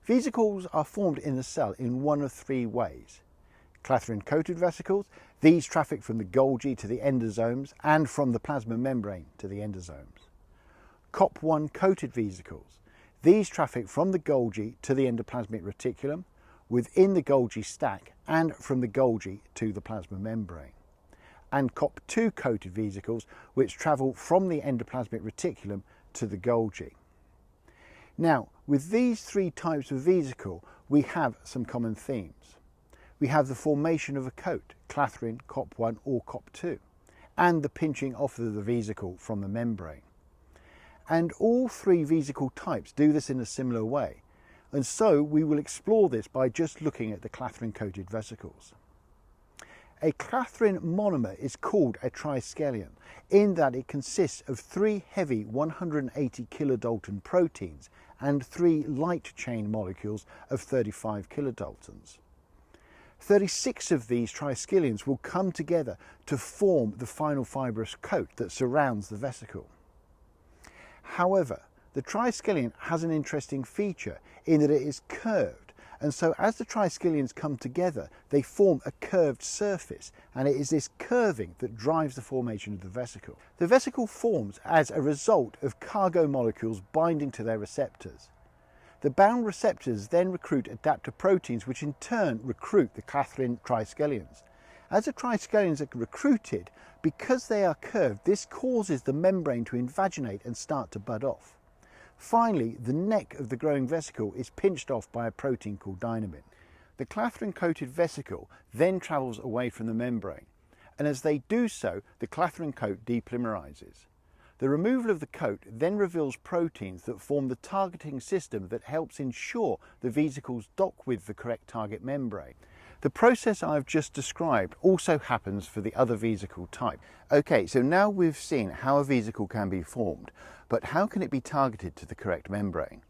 Vesicles are formed in the cell in one of three ways. Clathrin-coated vesicles, these traffic from the Golgi to the endosomes and from the plasma membrane to the endosomes. COPI-coated vesicles, these traffic from the Golgi to the endoplasmic reticulum, within the Golgi stack and from the Golgi to the plasma membrane. And COPI-coated vesicles, which travel from the endoplasmic reticulum to the Golgi. Now, with these three types of vesicle, we have some common themes. We have the formation of a coat, Clathrin, COP1 or COP2, and the pinching off of the vesicle from the membrane. And all three vesicle types do this in a similar way, and so we will explore this by just looking at the Clathrin-coated vesicles. A Clathrin monomer is called a triskelion in that it consists of three heavy 180 kilodalton proteins and three light chain molecules of 35 kilodaltons. 36 of these triskelions will come together to form the final fibrous coat that surrounds the vesicle. However, the triskelion has an interesting feature in that it is curved, and so as the triskelions come together, they form a curved surface, and it is this curving that drives the formation of the vesicle. The vesicle forms as a result of cargo molecules binding to their receptors. The bound receptors then recruit adapter proteins, which in turn recruit the Clathrin triskelions. As the triskelions are recruited, because they are curved, this causes the membrane to invaginate and start to bud off. Finally, the neck of the growing vesicle is pinched off by a protein called dynamin. The Clathrin-coated vesicle then travels away from the membrane, and as they do so, the Clathrin coat depolymerizes. The removal of the coat then reveals proteins that form the targeting system that helps ensure the vesicles dock with the correct target membrane. The process I've just described also happens for the other vesicle type. Okay, so now we've seen how a vesicle can be formed, but how can it be targeted to the correct membrane?